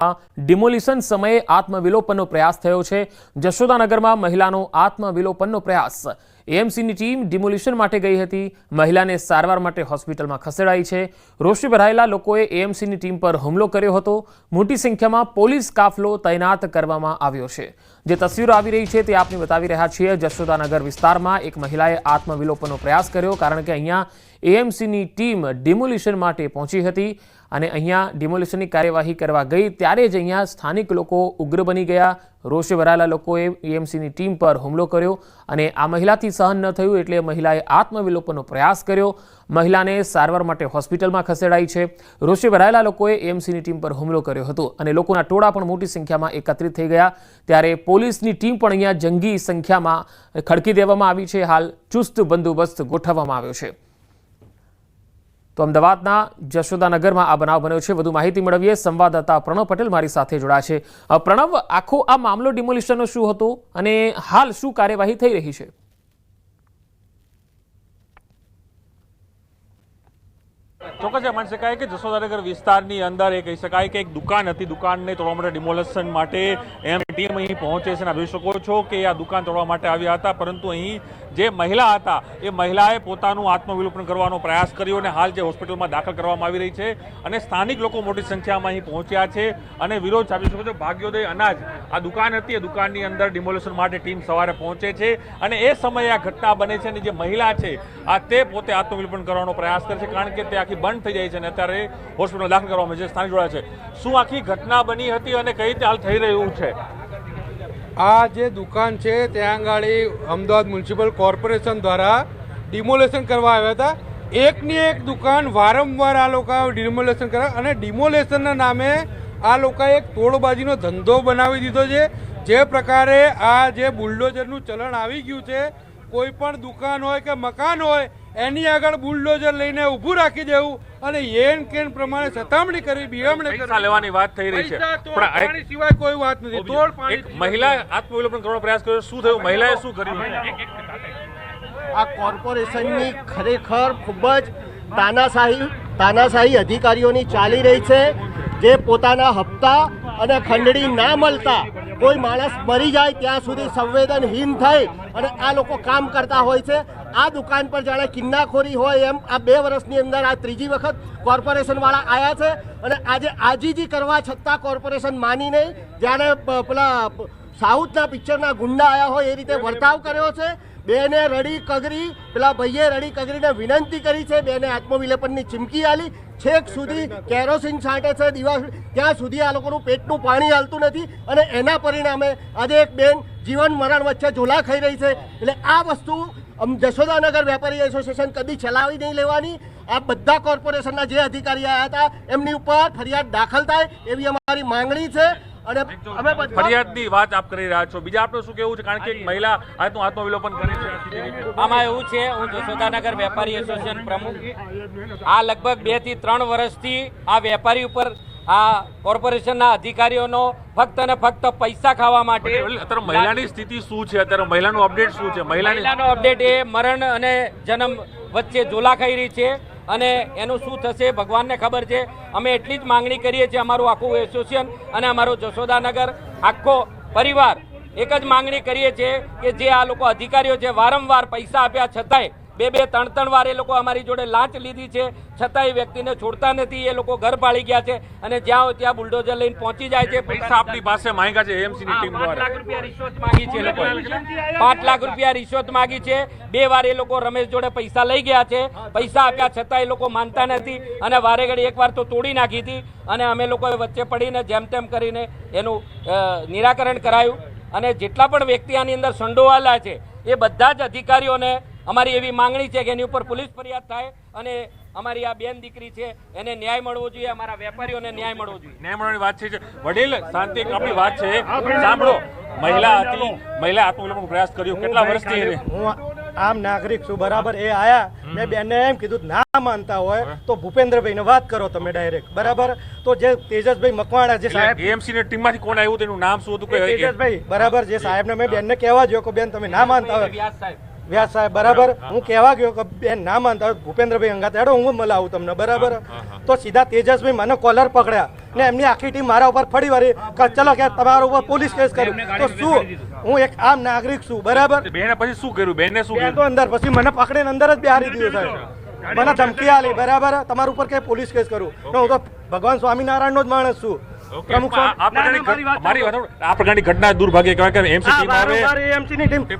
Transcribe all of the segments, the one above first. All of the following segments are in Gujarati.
ડિમોલિશન સમયે આત્મવિલોપનનો પ્રયાસ થયો છે। જશોદાનગરમાં મહિલાનો આત્મવિલોપનનો પ્રયાસ। એએમસીની ટીમ ડિમોલિશન માટે ગઈ હતી। મહિલાને સારવાર માટે હોસ્પિટલમાં ખસેડાઈ છે। રોષે ભરાયેલા લોકોએ એએમસીની ટીમ પર હુમલો કર્યો હતો। મોટી સંખ્યામાં પોલીસ કાફલો તૈનાત કરવામાં આવ્યો છે। જે તસવીરો આવી રહી છે તે આપને બતાવી રહ્યા છીએ। જશોદાનગર વિસ્તારમાં એક મહિલાએ આત્મવિલોપનનો પ્રયાસ કર્યો, કારણ કે અહીંયા એએમસીની ટીમ ડિમોલિશન માટે પહોંચી હતી અને અહીંયા ડિમોલિશનની કાર્યવાહી કરવા ગઈ ત્યારે જ અહીંયા સ્થાનિક લોકો ઉગ્ર બની ગયા। રોષે ભરાયેલા લોકોએ એએમસીની ટીમ પર હુમલો કર્યો અને આ મહિલાથી સહન ન થયું એટલે મહિલાએ આત્મવિલોપનનો પ્રયાસ કર્યો। મહિલાને સારવાર માટે હોસ્પિટલમાં ખસેડાઈ છે। રોષે ભરાયેલા લોકોએ એએમસીની ટીમ પર હુમલો કર્યો હતો અને લોકોના ટોળા પણ મોટી સંખ્યામાં એકત્રિત થઈ ગયા। ત્યારે પોલીસની ટીમ પણ અહીંયા જંગી સંખ્યામાં ખડકી દેવામાં આવી છે। હાલ ચુસ્ત બંદોબસ્ત ગોઠવવામાં આવ્યો છે। તો અમદાવાદના જશોદાનગરમાં આ બનાવ બન્યો છે। વધુ માહિતી મેળવીએ। સંવાદદાતા પ્રણવ પટેલ મારી સાથે જોડાયા છે। પ્રણવ, આખો આ મામલો ડિમોલિશનનો શું હતો અને હાલ શું કાર્યવાહી થઈ રહી છે? ચોક્કસ માની શકાય કે જશોદાનગર વિસ્તારની અંદર એ કહી શકાય કે એક દુકાન હતી। દુકાનને તોડવા માટે ડિમોલિશન માટે એમ ટીમ અહીં પહોંચે છે। જોઈ શકો છો કે આ દુકાન તોડવા માટે આવ્યા હતા, પરંતુ અહીં જે મહિલા હતા એ મહિલાએ પોતાનું આત્મવિલોપન કરવાનો પ્રયાસ કર્યો અને હાલ જે હોસ્પિટલમાં દાખલ કરવામાં આવી રહી છે અને સ્થાનિક લોકો મોટી સંખ્યામાં અહીં પહોંચ્યા છે અને વિરોધ સાબી શકો છો। ભાગ્યોદય અનાજ આ દુકાન હતી, એ દુકાનની અંદર ડિમોલિશન માટે ટીમ સવારે પહોંચે છે અને એ સમયે આ ઘટના બને છે અને જે મહિલા છે આ તે પોતે આત્મવિલોપન કરવાનો પ્રયાસ કરે છે, કારણ કે તે આખી બંધ થઈ જાય છે અને અત્યારે હોસ્પિટલમાં દાખલ કરવામાં આવે છે। સ્થાનિક જોડાયા છે। શું આખી ઘટના બની હતી અને કઈ રીતે હાલ થઈ રહ્યું છે? આ જે દુકાન છે ત્યાં આગળ અમદાવાદ મ્યુનિસિપલ કોર્પોરેશન દ્વારા ડિમોલેશન કરવા આવ્યા હતા। એકની એક દુકાન વારંવાર આ લોકો ડિમોલેશન કરે અને ડિમોલેશનના નામે આ લોકોએ એક તોડબાજીનો ધંધો બનાવી દીધો છે। જે પ્રકારે આ જે બુલડોઝરનું ચલણ આવી ગયું છે, કોઈ પણ દુકાન હોય કે મકાન હોય એની આગળ બુલડોઝર લઈને ઊભું રાખી દેવું અને એન કેન પ્રમાણે સતામણી કરી, બિરામણી કરી લેવાની વાત થઈ રહી છે, પણ સિવાય કોઈ વાત નથી। તોડ પાણી મહિલા આત્મવિલોપન કરવાનો પ્રયાસ કર્યો, શું થયું? મહિલાએ શું કર્યું? આ કોર્પોરેશનની ખરેખર ખૂબ જ તાનાશાહી અધિકારીઓની ચાલી રહી છે, જે પોતાના હપ્તા અને ખંડણી ના મળતા કોઈ માણસ મરી જાય ત્યાં સુધી સંવેદનહીન થઈ અને આ લોકો કામ કરતા હોય છે। આ દુકાન પર જાણે કિન્નાખોરી હોય એમ આ 2 વર્ષની અંદર આ ત્રીજી વખત કોર્પોરેશનવાળા આવ્યા છે અને આજે આજીજી કરવા છતાં કોર્પોરેશન માની નહીં, જાણે પેલા સાઉથના પિક્ચરના ગુંડા આવ્યા હોય એ રીતે વર્તાવ કર્યો છે। બેને રડી કગરી, પેલા ભાઈએ રડી કગરીને વિનંતી કરી છે, બેને આત્મવિલોપનની ચીમકી આલી, છેક સુધી કેરોસીન છાંટે છે દિવાસ, ત્યાં સુધી આ લોકોનું પેટનું પાણી હાલતું નથી અને એના પરિણામે આજે એક બેન જીવન મરણ વચ્ચે ઝોલા ખાઈ રહી છે। એટલે આ વસ્તુ જશોદાનગર વેપારી એસોસિએશન કદી ચલાવી નહીં લેવાની। આ બધા કોર્પોરેશનના જે અધિકારી આવ્યા હતા એમની ઉપર ફરિયાદ દાખલ થાય એવી અમારી માંગણી છે અને અમે ફરિયાદની વાત આપ કરી રહ્યા છો। બીજા આપનું શું કહેવું છે? કારણ કે એક મહિલા આત્મવિલોપન કરે છે। આમાં એવું છે, હું જશોદાનગર વેપારી એસોસિએશન પ્રમુખ, આ લગભગ 2 થી 3 વર્ષથી આ વેપારી ઉપર આ કોર્પોરેશનના અધિકારીઓનો ફક્ત અને ફક્ત પૈસા ખાવા માટે। અત્યારે મહિલાની સ્થિતિ શું છે? અત્યારે મહિલાનું અપડેટ શું છે? મહિલાનો અપડેટ એ મરણ અને જન્મ વચ્ચે ઝોલા ખાઈ રહી છે અને એનું શું થશે ભગવાનને ખબર છે। અમે એટલી જ માંગણી કરીએ છીએ, અમારું આખું એસોસિએશન અને અમારો જશોદાનગર આખો પરિવાર એક જ માંગણી કરીએ છીએ કે જે આ લોકો અધિકારીઓ છે વારંવાર પૈસા આપ્યા છતાંય 2-3 વાર એ લોકો અમારી જોડે લાંચ લીધી છે, છતાં એ વ્યક્તિને છોડતા નથી। એ લોકો ઘર પાળી ગયા છે અને જ્યાં હોય ત્યાં બુલડોઝર લઈને પહોંચી જાય છે। પૈસા આપની પાસે માંગ્યા છે એએમસીની ટીમ દ્વારા? 5 લાખ રૂપિયા રિશ્વત માંગી છે એ લોકોએ। 5 લાખ રૂપિયા રિશ્વત માંગી છે। 2 વાર એ લોકો રમેશ જોડે પૈસા લઈ ગયા છે, પૈસા આપ્યા છતાં એ લોકો માનતા નથી અને વારે ઘડી એકવાર તો તોડી નાખી હતી અને અમે લોકોએ વચ્ચે પડીને જેમ તેમ કરીને એનું નિરાકરણ કરાયું અને જેટલા પણ વ્યક્તિ આની અંદર સંડોવાયેલા છે એ બધા જ અધિકારીઓને અમારી એવી માંગણી છે કે એની ઉપર પોલીસ ફરિયાદ થાય અને અમારી આ બેન દીકરી છે એને ન્યાય મળવો જોઈએ, અમારા વેપારીઓને ન્યાય મળવો જોઈએ। ન્યાય મળવાની વાત છે। વડીલ શાંતિ આપણી વાત છે, સાંભળો। મહિલા હતી, મહિલા આત્મવિલોપનનો પ્રયાસ કર્યો, કેટલા વર્ષથી? હું આમ નાગરિક છું, બરાબર। એ આયા, મેં બેનને એમ કીધું ના માનતા હોય તો ભૂપેન્દ્રભાઈને વાત કરો તમે ડાયરેક્ટ, બરાબર। તો જે તેજસભાઈ મકવાણા જે સાહેબ એએમસીની ટીમમાંથી કોણ આવ્યું તેનું નામ શું હતું? તેજસભાઈ, બરાબર। જે સાહેબને મેં બેનને કહેવા જો કે બેન તમે ના માનતા હોય, વ્યાસ સાહેબ બરાબર હું કહેવા ગયો કે બેન ના માનતા હોય ભૂપેન્દ્રભાઈ અંગાત હેડો હું મલાવું તમને બરાબર તો સીધા તેજસભાઈ મને કોલર પકડ્યા ને એમની આખી ટીમ મારા ઉપર ફરી વાળી કે ચલો કે તમારા ઉપર પોલીસ કેસ કર્યું તો શું હું એક આમ નાગરિક છું બરાબર બેને પછી શું કર્યું બેને શું બેન તો અંદર પછી મને પકડીને અંદર જ બિહારી દીધું સાહેબ મને ધમકી આલી બરાબર તમારા ઉપર કે પોલીસ કેસ કરું તો હું તો ભગવાન સ્વામિનારાયણનો જ માણસ છું પ્રમુખ આ પ્રકારની ઘટના દુર્ભાગ્ય કહેવાય કે એમસી ટીમ આવે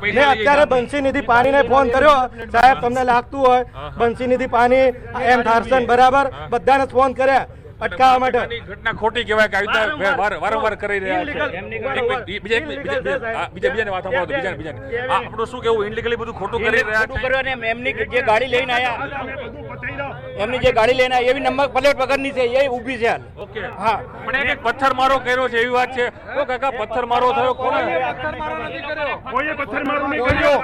મેં અત્યારે બંસી નિધિ પાણીને ફોન કર્યો સાહેબ તમને લાગતું હોય બંસી નિધિ પાણી એમ થારસન બરાબર બધાને ફોન કર્યા અટકાવવા માટે ઘટના ખોટી કહેવાય કે આવી રીતે વારંવાર કરી રહ્યા છે બીજાને વાત સાંભળો બીજાને આપણું શું કેવું ઇનલીગલી બધું ખોટું કરી રહ્યા છે એમની જે ગાડી લઈને આવ્યા એમની જે ગાડી લઈને આવી એવી નંબર પ્લેટ વગરની છે એ ઊભી છે ઓકે હા પણ એક પથ્થરમારો કર્યો છે એવી વાત છે ઓ કાકા પથ્થરમારો થયો કોને કોઈએ પથ્થરમારો નહીં કર્યો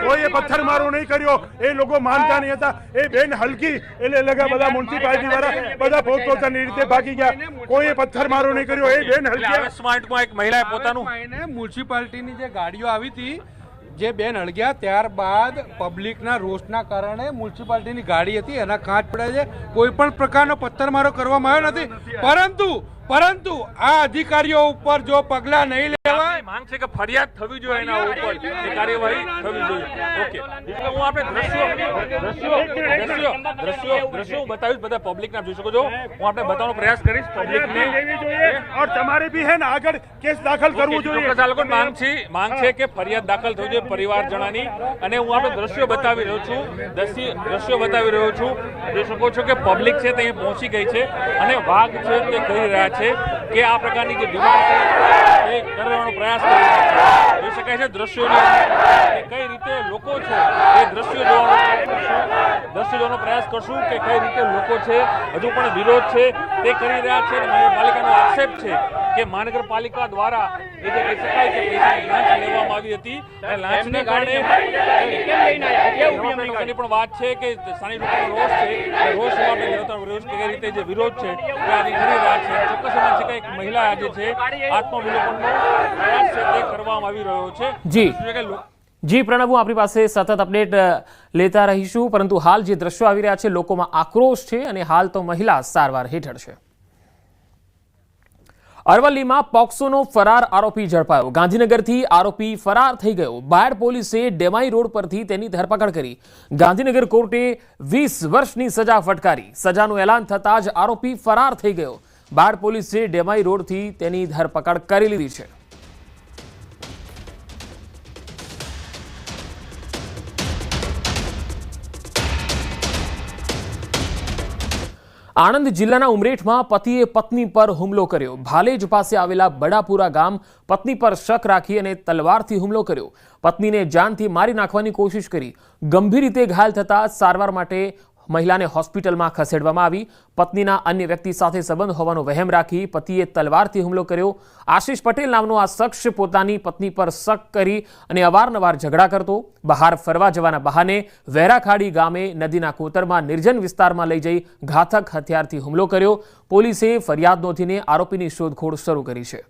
કોઈએ પથ્થરમારો નહીં કર્યો એ લોકો માનતા નહીં હતા એ બેન હલકી એટલે લગા બધા મ્યુનિસિપાલિટી વાળા બધા પોતપોતાની રીતે ભાગી ગયા કોઈએ પથ્થરમારો નહીં કર્યો એ બેન હલકી સ્માર્ટમાં એક મહિલાએ પોતાનું મ્યુનિસિપાલિટીની જે ગાડીઓ આવી હતી જે બેન અળગ્યા ત્યારબાદ પબ્લિકના રોષના કારણે મ્યુનિસિપાલિટીની ગાડી હતી એના કાચ પડ્યા છે કોઈ પણ પ્રકારનો પથ્થરમારો કરવામાં આવ્યો નથી પરંતુ આ અધિકારીઓ ઉપર જો પગલાં નહીં લેવાય માંગ છે કે ફરિયાદ થવી જોઈએ એના ઉપર એ કાર્યવાહી થવી જોઈએ ઓકે એટલે હું આપણે દ્રશ્યો બતાવીશ બધા પબ્લિકના જોઈ શકો છો હું આપણે બતાવવાનો પ્રયાસ કરીશ પબ્લિકને और તમારે भी है ना આગળ કેસ દાખલ કરવું જોઈએ ચોક્કસ આ લોકો માંગ છે કે ફરિયાદ દાખલ થવી જોઈએ પરિવારજનાની અને હું આપણે દ્રશ્યો બતાવી રહ્યો છું જોઈ શકો છો કે પબ્લિક છે તે પહોંચી ગઈ છે અને વાઘ છે તે કહી રહ્યા છે કે આ પ્રકારની જે ડિમાન્ડ છે એ કરવાનો પ્રયાસ કરી રહ્યા છે જોઈ શકાય છે દ્રશ્યોની કઈ રીતે લોકો છે એ દ્રશ્યો જોવાનો પ્રયાસ કરશું કે કઈ રીતે લોકો છે હજુ પણ વિરોધ છે તે કરી રહ્યા છે મહાનગરપાલિકાનો આક્ષેપ છે કે મહાનગરપાલિકા દ્વારા એ જે કહી શકાય કે પૈસાની લાંચ લેવામાં આવી હતી અને લાંચને કારણે પણ વાત છે કે સ્થાનિક લોકોનો રોષ છે રોષ કઈ રીતે જે વિરોધ છે તે આજે કરી રહ્યા છે ચોક્કસ માની શકાય એક મહિલા આજે છે આત્મવિલોપનનો પ્રયાસ છે તે કરવામાં આવી રહ્યો છે જી પ્રણવ હું આપણી પાસે સતત અપડેટ લેતા રહીશું પરંતુ હાલ જે દ્રશ્યો આવી રહ્યા છે લોકોમાં આક્રોશ છે અને હાલ તો મહિલા સારવાર હેઠળ છે અરવલ્લીમાં પોક્સોનો ફરાર આરોપી ઝડપાયો ગાંધીનગરથી આરોપી ફરાર થઈ ગયો બાયડ પોલીસે ડેમાઈ રોડ પરથી તેની ધરપકડ કરી ગાંધીનગર કોર્ટે 20 વર્ષની સજા ફટકારી સજાનું એલાન થતાં જ આરોપી ફરાર થઈ ગયો બાયડ પોલીસે ડેમાઈ રોડથી તેની ધરપકડ કરી લીધી છે આણંદ જિલ્લાના ઉમરેઠમાં પતિએ પત્ની પર હુમલો કર્યો ભાલેજ પાસે આવેલા બડાપુરા ગામ પત્ની પર શક રાખી અને તલવારથી હુમલો કર્યો પત્નીને જાનથી મારી નાખવાની કોશિશ કરી ગંભીર રીતે ઘાયલ થતા સારવાર માટે મહિલાને હોસ્પિટલમાં ખસેડવામાં આવી પત્નીના અન્ય વ્યક્તિ સાથે સંબંધ હોવાનો વહેમ રાખી પતિએ તલવારથી હુમલો કર્યો આશિષ પટેલ નામનો આ શખ્સ પોતાની પત્ની પર શક કરી અને અવારનવાર ઝઘડા કરતો બહાર ફરવા જવાના બહાને વેરાખાડી ગામે નદીના કોતરમાં નિર્જન વિસ્તારમાં લઈ જઈ ઘાતક હથિયારથી હુમલો કર્યો પોલીસે ફરિયાદ નોંધીને આરોપીની શોધખોળ શરૂ કરી છે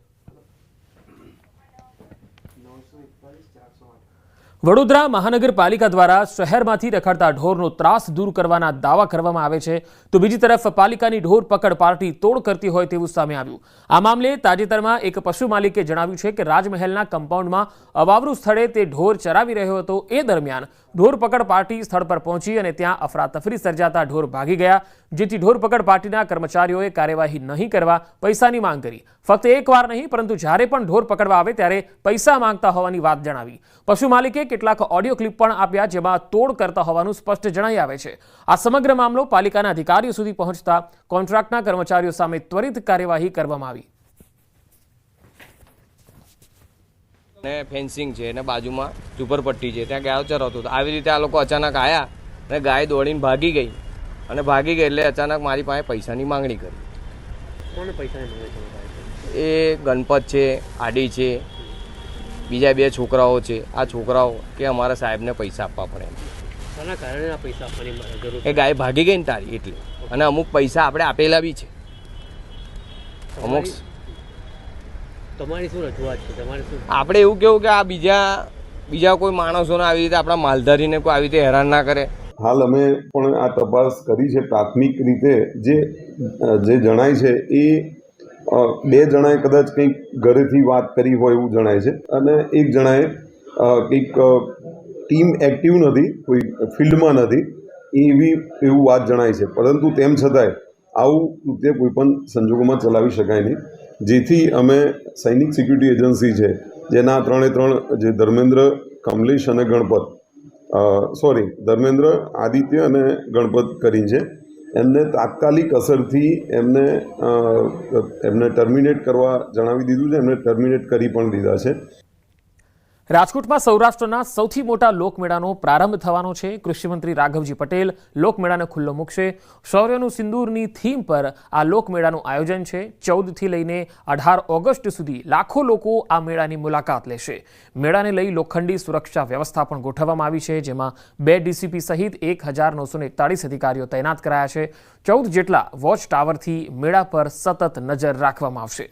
વડોદરા મહાનગરપાલિકા દ્વારા શહેરમાંથી રખડતા ઢોરનો ત્રાસ દૂર કરવાના દાવા કરવામાં આવે છે તો બીજી તરફ પાલિકાની ઢોર પકડ પાર્ટી તોડ કરતી હોય તેવું સામે આવ્યું આ મામલે તાજેતરમાં એક પશુ માલિકે જણાવ્યું છે કે રાજમહેલના કમ્પાઉન્ડમાં અવાવરું સ્થળે તે ઢોર ચરાવી રહ્યો હતો એ દરમિયાન ઢોર પકડ પાર્ટી સ્થળ પર પહોંચી અને ત્યાં અફરાતફરી સર્જાતા ઢોર ભાગી ગયા જેથી ઢોર પકડ પાર્ટીના કર્મચારીઓએ કાર્યવાહી નહીં કરવા પૈસાની માંગ કરી ફક્ત એકવાર નહીં પરંતુ જ્યારે પણ ઢોર પકડવા આવે ત્યારે પૈસા માંગતા હોવાની વાત જણાવી પશુ માલિકે કેટલાક ઓડિયો ક્લિપ પણ આપ્યા જેમાં તોડ કરતા હોવાનું સ્પષ્ટ જણાઈ આવે છે આ સમગ્ર મામલો પાલિકાના અધિકારીઓ સુધી પહોંચતા કોન્ટ્રાક્ટના કર્મચારીઓ સામે ત્વરિત કાર્યવાહી કરવામાં આવી ને ફેન્સિંગ છે અને બાજુમાં ઝુંપડપટ્ટી છે ત્યાં ગાયો ચરાવતો હતો આવી રીતે આ લોકો અચાનક આવ્યા અને ગાય દોડીને ભાગી ગઈ અને ભાગી ગઈ એટલે અચાનક મારી પાસે પૈસાની માંગણી કરી કોને પૈસાની એ ગણપત છે આડી છે બીજા 2 છોકરાઓ છે આ છોકરાઓ કે અમારા સાહેબને પૈસા આપવા પડે એ ગાય ભાગી ગઈ ને તારી એટલે અને અમુક પૈસા આપણે આપેલા બી છે અમુક તમારી શું રજૂઆત છે તમારે શું આપણે એવું કેવું કે આ બીજા બીજા કોઈ માણસોને આવી રીતે આપણા માલધારીને કોઈ આવી રીતે હેરાન ના કરે. હાલ અમે પણ આ તપાસ કરી છે. પ્રાથમિક રીતે જે જણાય છે એ 2 જણાએ કદાચ કંઈક ઘરેથી વાત કરી હોય એવું જણાય છે અને 1 જણાએ કંઈક ટીમ એક્ટિવ નથી, કોઈ ફિલ્ડમાં નથી એવું વાત જણાય છે. પરંતુ તેમ છતાંય આવું કૃત્ય કોઈ પણ સંજોગોમાં ચલાવી શકાય નહીં, જેથી અમે સૈનિક સિક્યુરિટી એજન્સી છે જેના 3 જે ધર્મેન્દ્ર, કમલેશ અને ગણપત ધર્મેન્દ્ર, આદિત્ય અને ગણપત કરીને છે, એમને તાત્કાલિક અસરથી એમને ટર્મિનેટ કરવા જણાવી દીધું છે. એમને ટર્મિનેટ કરી પણ દીધા છે. રાજકોટમાં સૌરાષ્ટ્રના સૌથી મોટા લોકમેળાનો પ્રારંભ થવાનો છે. કૃષિમંત્રી રાઘવજી પટેલ લોકમેળાને ખુલ્લો મૂકશે. શૌર્યનું સિંદૂરની થીમ પર આ લોકમેળાનું આયોજન છે. 14 થી લઈને 18 ઓગસ્ટ સુધી લાખો લોકો આ મેળાની મુલાકાત લેશે. મેળાને લઈ લોખંડી સુરક્ષા વ્યવસ્થા પણ ગોઠવવામાં આવી છે, જેમાં 2 ડીસીપી સહિત 1941 અધિકારીઓ તૈનાત કરાયા છે. 14 જેટલા વોચ ટાવરથી મેળા પર સતત નજર રાખવામાં આવશે.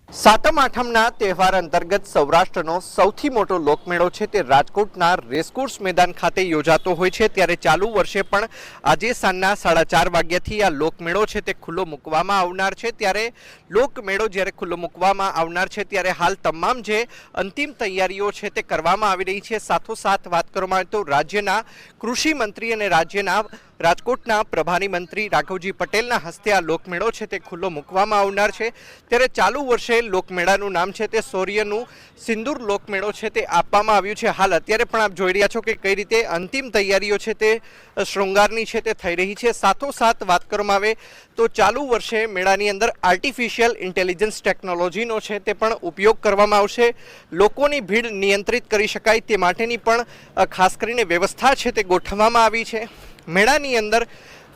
સાતમ આઠમના તહેવાર અંતર્ગત સૌરાષ્ટ્રનો સૌથી મોટો લોકમેળો છે તે રાજકોટના રેસકોર્સ મેદાન ખાતે યોજાતો હોય છે. ત્યારે ચાલુ વર્ષે પણ આજે સાંજના 4:30 વાગ્યાથી આ લોકમેળો છે તે ખુલ્લો મૂકવામાં આવનાર છે. ત્યારે લોકમેળો જ્યારે ખુલ્લો મૂકવામાં આવનાર છે ત્યારે હાલ તમામ જે અંતિમ તૈયારીઓ છે તે કરવામાં આવી રહી છે. સાથોસાથ વાત કરવામાં આવે તો રાજ્યના કૃષિ મંત્રી અને રાજ્યના રાજકોટના પ્રભારી મંત્રી રાઘવજી પટેલના હસ્તે આ લોકમેળો છે તે ખુલ્લો મૂકવામાં આવનાર છે. ત્યારે ચાલુ વર્ષે લોકમેળાનું નામ છે તે શૌર્યનું સિંદૂર લોકમેળો છે તે આપવામાં આવ્યું છે. હાલ અત્યારે પણ આપ જોઈ રહ્યા છો કે કઈ રીતે અંતિમ તૈયારીઓ છે તે શૃંગારની છે તે થઈ રહી છે. સાથોસાથ વાત કરવામાં આવે તો ચાલુ વર્ષે મેળાની અંદર આર્ટિફિશિયલ ઇન્ટેલિજન્સ ટેકનોલોજીનો છે તે પણ ઉપયોગ કરવામાં આવશે. લોકોની ભીડ નિયંત્રિત કરી શકાય તે માટેની પણ ખાસ કરીને વ્યવસ્થા છે તે ગોઠવવામાં આવી છે. મેળાની અંદર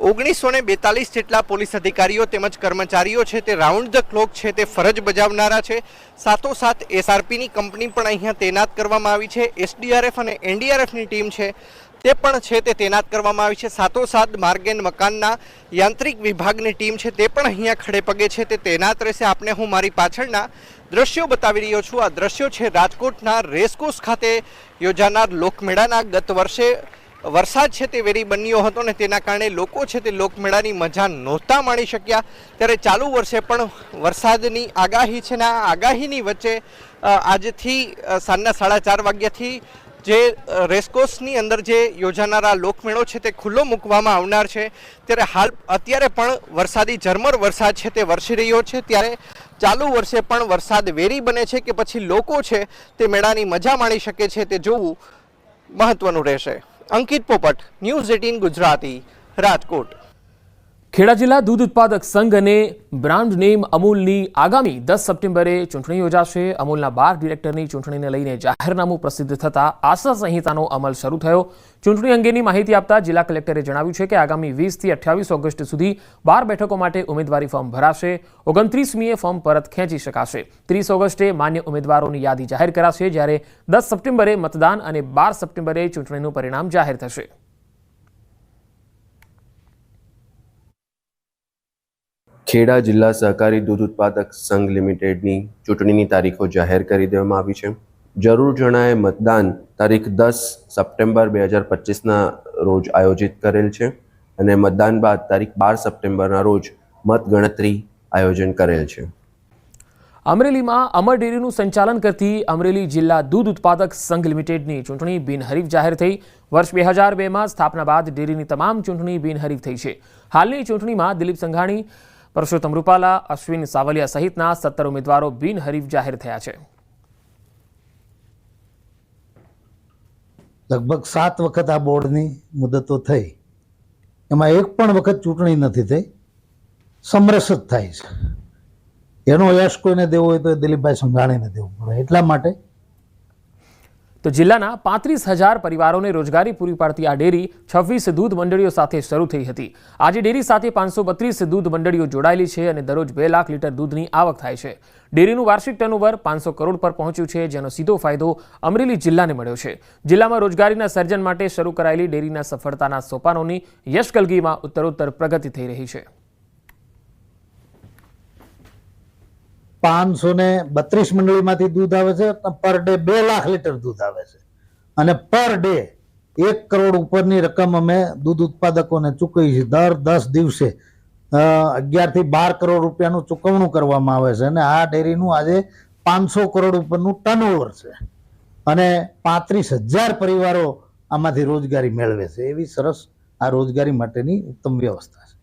1942 જેટલા પોલીસ અધિકારીઓ તેમજ કર્મચારીઓ છે તે રાઉન્ડ ધ ક્લોક છે તે ફરજ બજાવનારા છે. સાથોસાથ એસઆરપીની કંપની પણ અહીંયા તૈનાત કરવામાં આવી છે. એસડીઆરએફ અને એનડીઆરએફની ટીમ છે તે પણ છે તે તૈનાત કરવામાં આવી છે. સાથોસાથ માર્ગ એન્ડ મકાનના યાંત્રિક વિભાગની ટીમ છે તે પણ અહીંયા ખડે પગે છે તે તૈનાત રહેશે. આપને હું મારી પાછળના દ્રશ્યો બતાવી રહ્યો છું. આ દ્રશ્યો છે રાજકોટના રેસકોર્સ ખાતે યોજાનાર લોકમેળાના. ગત વર્ષે વરસાદ છે તે વેરી બન્યો હતો ને તેના કારણે લોકો છે તે લોકમેળાની મજા નહોતા માણી શક્યા. ત્યારે ચાલુ વર્ષે પણ વરસાદની આગાહી છે ને આ આગાહીની વચ્ચે આજથી સાંજના 4:30 વાગ્યાથી જે રેસકોર્સની અંદર જે યોજાનારા લોકમેળો છે તે ખુલ્લો મૂકવામાં આવનાર છે. ત્યારે હાલ અત્યારે પણ વરસાદી ઝરમર વરસાદ છે તે વરસી રહ્યો છે. ત્યારે ચાલુ વર્ષે પણ વરસાદ વેરી બને છે કે પછી લોકો છે તે મેળાની મજા માણી શકે છે તે જોવું મહત્વનું રહેશે. અંકિત પોપટ, ન્યૂઝ 18 ગુજરાતી, રાજકોટ. ખેડા જિલ્લા દૂધ ઉત્પાદક સંઘ અને બ્રાન્ડ નેમ અમૂલની આગામી 10 સપ્ટેમ્બરે ચૂંટણી યોજાશે. અમૂલના 12 ડિરેક્ટરની ચૂંટણીને લઈને જાહેરનામું પ્રસિદ્ધ થતાં આચારસંહિતાનો અમલ શરૂ થયો. ચૂંટણી અંગેની માહિતી આપતા જિલ્લા કલેક્ટરે જણાવ્યું છે કે આગામી 20 થી 28 ઓગસ્ટ સુધી 12 બેઠકો માટે ઉમેદવારી ફોર્મ ભરાશે. 29મીએ ફોર્મ પરત ખેંચી શકાશે. 30 ઓગસ્ટે માન્ય ઉમેદવારોની યાદી જાહેર કરાશે, જ્યારે 10 સપ્ટેમ્બરે મતદાન અને 12 સપ્ટેમ્બરે ચૂંટણીનું પરિણામ જાહેર થશે. ખેડા જિલ્લા સહકારી દૂધ ઉત્પાદક સંઘ લિમિટેડની ચૂંટણીની તારીખો જાહેર કરી દેવામાં આવી છે. જરૂર જણાયે મતદાન તારીખ 10 સપ્ટેમ્બર 2025ના રોજ આયોજિત કરેલ છે અને મતદાન બાદ તારીખ 12 સપ્ટેમ્બરના રોજ મતગણતરી આયોજન કરેલ છે. અમરેલીમાં અમર ડેરીનું સંચાલન કરતી અમરેલી જિલ્લા દૂધ ઉત્પાદક સંઘ લિમિટેડની ચૂંટણી બિનહરીફ જાહેર થઈ. વર્ષ 2002માં સ્થાપના બાદ ડેરીની તમામ ચૂંટણી બિનહરીફ થઈ છે. હાલની ચૂંટણીમાં દિલીપ સંઘાણી, પરસોત્તમ રૂપાલા, અશ્વિન સાવલિયા સહિતના 17 ઉમેદવારો બિનહરીફ જાહેર થયા છે. લગભગ 7 વખત આ બોર્ડની મુદતો થઈ, એમાં એક પણ વખત ચૂંટણી નથી થઈ. સમરસ જ થાય છે. એનો યશ કોઈને દેવો હોય તો દિલીપભાઈ સંઘાણીને દેવું પડે. એટલા માટે તો જિલ્લાના 35,000 પરિવારોને રોજગારી પૂરી પાડતી આ ડેરી 26 દૂધ મંડળીઓ સાથે શરૂ થઈ હતી. આજે ડેરી સાથે 532 દૂધ મંડળીઓ જોડાયેલી છે અને દરરોજ 2 લાખ લીટર દૂધની આવક થાય છે. ડેરીનું વાર્ષિક ટર્નઓવર 500 કરોડ પર પહોંચ્યું છે, જેનો સીધો ફાયદો અમરેલી જિલ્લાને મળ્યો છે. જિલ્લામાં રોજગારીના સર્જન માટે શરૂ કરાયેલી ડેરીના સફળતાના સોપાનોની યશકલગીમાં ઉત્તરોત્તર પ્રગતિ થઈ રહી છે. 532 મંડળીમાંથી દૂધ આવે છે. પર ડે 2 લાખ લીટર દૂધ આવે છે અને પર ડે 1 કરોડ ઉપરની રકમ અમે દૂધ ઉત્પાદકોને ચૂકવીએ છીએ. દર 10 દિવસે 11 થી 12 કરોડ રૂપિયાનું ચૂકવણું કરવામાં આવે છે અને આ ડેરીનું આજે 500 કરોડ ઉપરનું ટર્નઓવર છે અને 35,000 પરિવારો આમાંથી રોજગારી મેળવે છે. એવી સરસ આ રોજગારી માટેની ઉત્તમ વ્યવસ્થા છે.